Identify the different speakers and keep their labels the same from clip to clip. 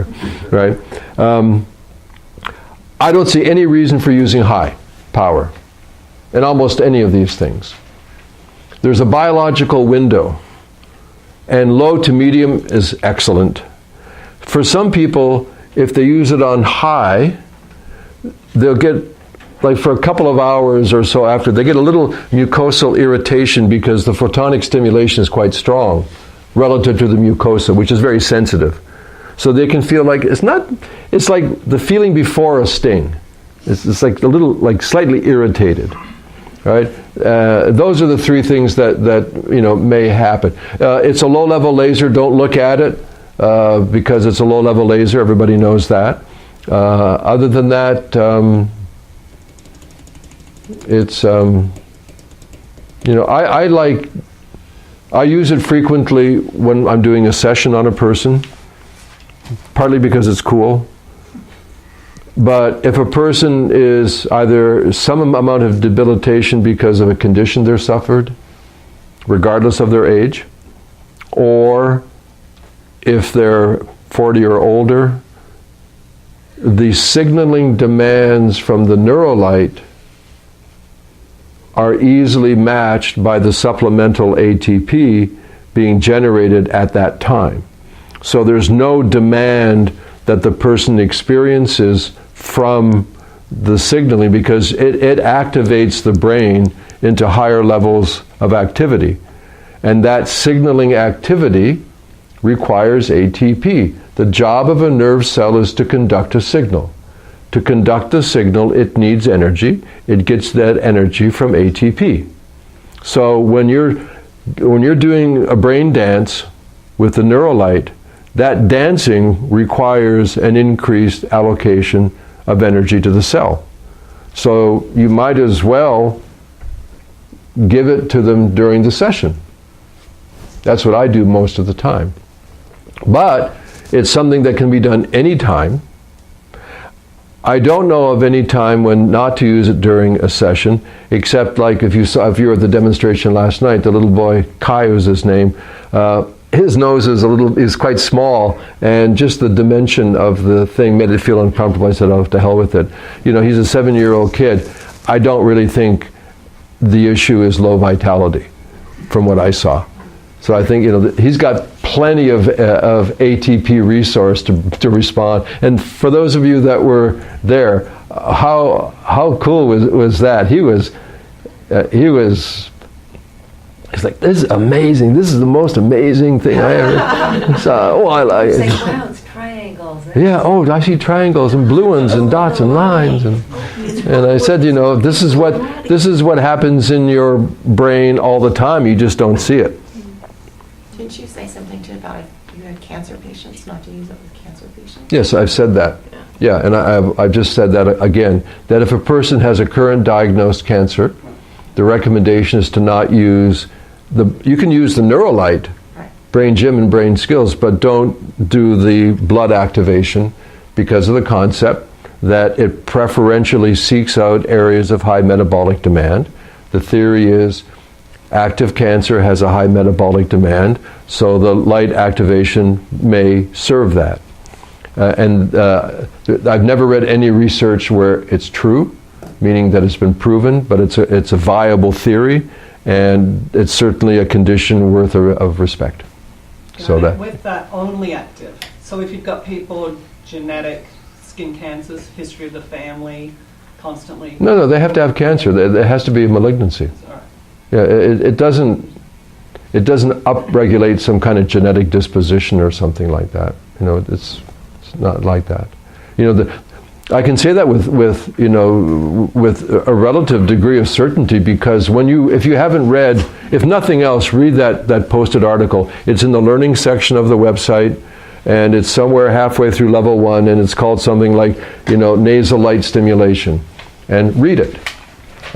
Speaker 1: there, right? I don't see any reason for using high power in almost any of these things. There's a biological window, and low to medium is excellent. For some people, if they use it on high, they'll get, like for a couple of hours or so after, they get a little mucosal irritation because the photonic stimulation is quite strong relative to the mucosa, which is very sensitive. So they can feel like, it's like the feeling before a sting. It's like a little, like slightly irritated, right? Those are the three things that may happen. It's a low-level laser. Don't look at it because it's a low-level laser. Everybody knows that. Other than that, it's I use it frequently when I'm doing a session on a person, partly because it's cool. But if a person is either some amount of debilitation because of a condition they're suffered, regardless of their age, or if they're 40 or older, the signaling demands from the neurolight are easily matched by the supplemental ATP being generated at that time. So there's no demand that the person experiences from the signaling because it activates the brain into higher levels of activity. And that signaling activity requires ATP. The job of a nerve cell is to conduct a signal. To conduct the signal, it needs energy. It gets that energy from ATP. So when you're doing a brain dance with the neurolight, that dancing requires an increased allocation of energy to the cell. So you might as well give it to them during the session. That's what I do most of the time. But it's something that can be done anytime. I don't know of any time when not to use it during a session, except like if you were at the demonstration last night, the little boy, Kai was his name, his nose is quite small, and just the dimension of the thing made it feel uncomfortable. I said, oh, to hell with it. He's a 7-year-old kid. I don't really think the issue is low vitality, from what I saw. So I think, he's got plenty of ATP resource to respond. And for those of you that were there, how cool was that? He's like, this is amazing. This is the most amazing thing I ever saw. Oh, I like it.
Speaker 2: Clouds, triangles.
Speaker 1: Yeah. Oh, I see triangles and blue ones and dots and lines and I said, this is what happens in your brain all the time. You just don't see it.
Speaker 3: Didn't you say something about if you had cancer patients, not to use it with cancer patients?
Speaker 1: Yes, I've said that. Yeah, and I've just said that again, that if a person has a current diagnosed cancer, the recommendation is to not use you can use the neurolight,
Speaker 3: right,
Speaker 1: Brain Gym and Brain Skills, but don't do the blood activation because of the concept that it preferentially seeks out areas of high metabolic demand. The theory is active cancer has a high metabolic demand, so the light activation may serve that. I've never read any research where it's true, meaning that it's been proven, but it's a viable theory, and it's certainly a condition worth of respect.
Speaker 4: With that only active. So if you've got people with genetic skin cancers, history of the family, constantly.
Speaker 1: No, they have to have cancer. There has to be a malignancy.
Speaker 4: All right.
Speaker 1: Yeah, it doesn't upregulate some kind of genetic disposition or something like that. It's not like that. I can say that with a relative degree of certainty, because if you haven't read, if nothing else, read that posted article. It's in the learning section of the website, and it's somewhere halfway through level 1, and it's called something like nasal light stimulation, and read it.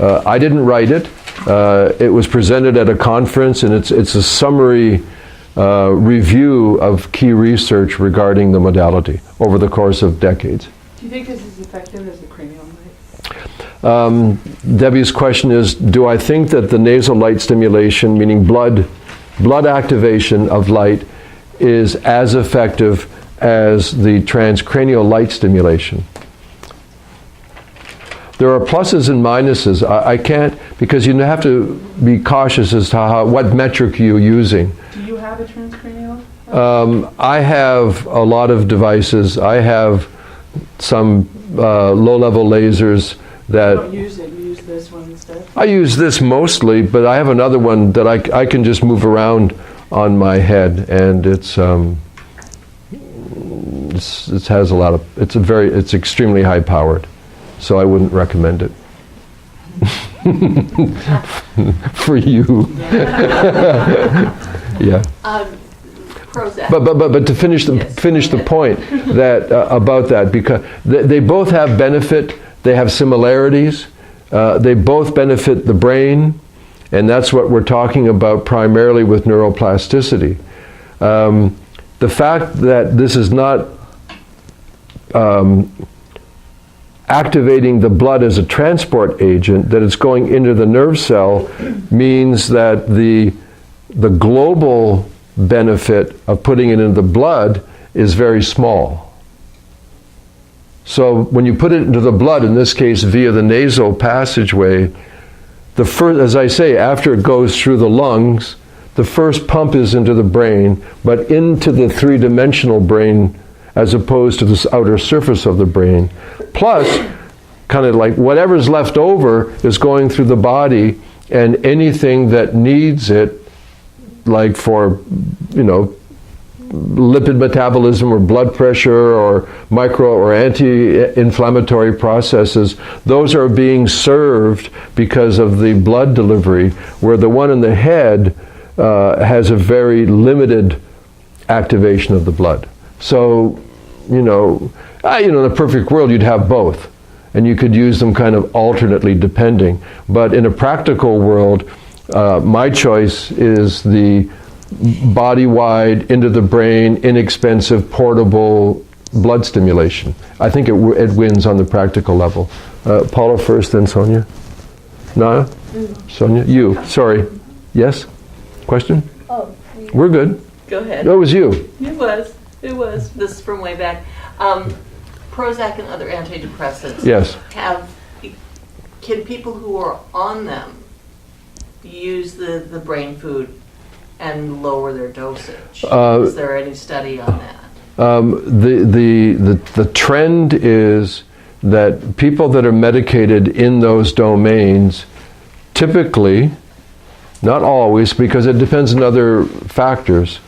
Speaker 1: I didn't write it. It was presented at a conference, and it's a summary review of key research regarding the modality over the course of decades.
Speaker 5: Do you think this is effective as a cranial light?
Speaker 1: Debbie's question is, do I think that the nasal light stimulation, meaning blood activation of light, is as effective as the transcranial light stimulation. There are pluses and minuses. I can't, because you have to be cautious as to what metric you're using.
Speaker 5: Do you have a transcranial?
Speaker 1: I have a lot of devices. I have some low-level lasers
Speaker 5: You
Speaker 1: that
Speaker 5: don't use it, you use this one instead?
Speaker 1: I use this mostly, but I have another one that I can just move around on my head, and it has a lot of, it's extremely high powered, so I wouldn't recommend it. For you. Yeah.
Speaker 3: Prozac.
Speaker 1: But to finish the point that about that, because they both have benefit, they have similarities, they both benefit the brain, and that's what we're talking about primarily with neuroplasticity. The fact that this is not activating the blood as a transport agent, that it's going into the nerve cell, means that the global benefit of putting it into the blood is very small. So when you put it into the blood, in this case via the nasal passageway, the first, as I say, after it goes through the lungs, the first pump is into the brain, but into the three-dimensional brain as opposed to this outer surface of the brain. Plus, kind of like whatever's left over is going through the body, and anything that needs it, like for, lipid metabolism or blood pressure or micro or anti-inflammatory processes, those are being served because of the blood delivery, where the one in the head has a very limited activation of the blood. So, in a perfect world you'd have both, and you could use them kind of alternately depending. But in a practical world, my choice is the body-wide, into the brain, inexpensive, portable blood stimulation. I think it wins on the practical level. Paula first, then Sonia. Naya? Sonia? You. Sorry. Yes? Question?
Speaker 2: Oh,
Speaker 1: We're good.
Speaker 2: go ahead.
Speaker 1: No, it was you.
Speaker 2: It was. This is from way back. Prozac and other antidepressants.
Speaker 1: Yes.
Speaker 2: Can people who are on them use the brain food and lower their dosage? Is there any study on that?
Speaker 1: The trend is that people that are medicated in those domains typically, not always, because it depends on other factors,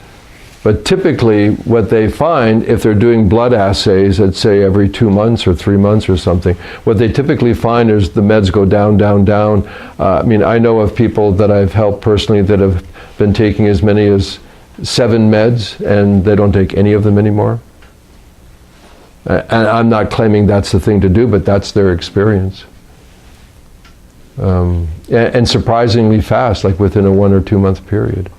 Speaker 1: but typically what they find, if they're doing blood assays, let's say every 2 months or 3 months or something, what they typically find is the meds go down, down, down. I know of people that I've helped personally that have been taking as many as 7 meds, and they don't take any of them anymore. And I'm not claiming that's the thing to do, but that's their experience. And surprisingly fast, like within a 1 or 2 month period,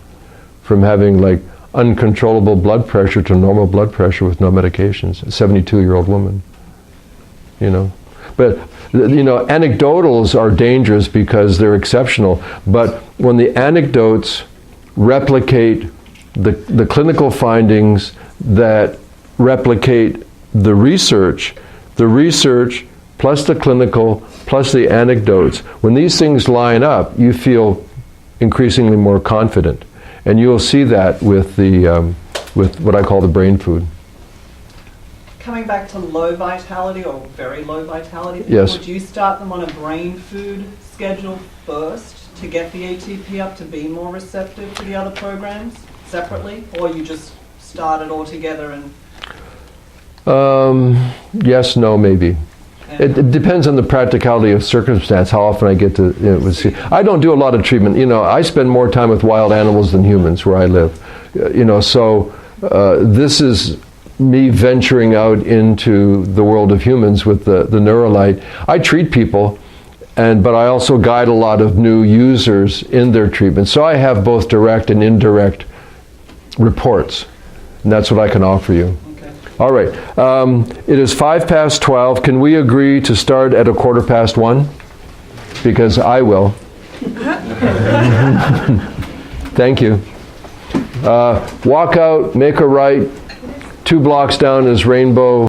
Speaker 1: from having like uncontrollable blood pressure to normal blood pressure with no medications. A 72-year-old woman, But anecdotals are dangerous because they're exceptional. But when the anecdotes replicate the clinical findings that replicate the research plus the clinical plus the anecdotes, when these things line up, you feel increasingly more confident. And you'll see that with with what I call the brain food.
Speaker 4: Coming back to low vitality or very low vitality people,
Speaker 1: Yes.
Speaker 4: do you start them on a brain food schedule first to get the ATP up to be more receptive to the other programs separately, or you just start it all together and
Speaker 1: Yes, no, maybe. It depends on the practicality of circumstance, how often I get to see. I don't do a lot of treatment. I spend more time with wild animals than humans where I live. So this is me venturing out into the world of humans with the Neurolite. I treat people, but I also guide a lot of new users in their treatment. So I have both direct and indirect reports, and that's what I can offer you. All right. It is 12:05. Can we agree to start at 1:15? Because I will. Thank you. Walk out, make a right, 2 blocks down is Rainbow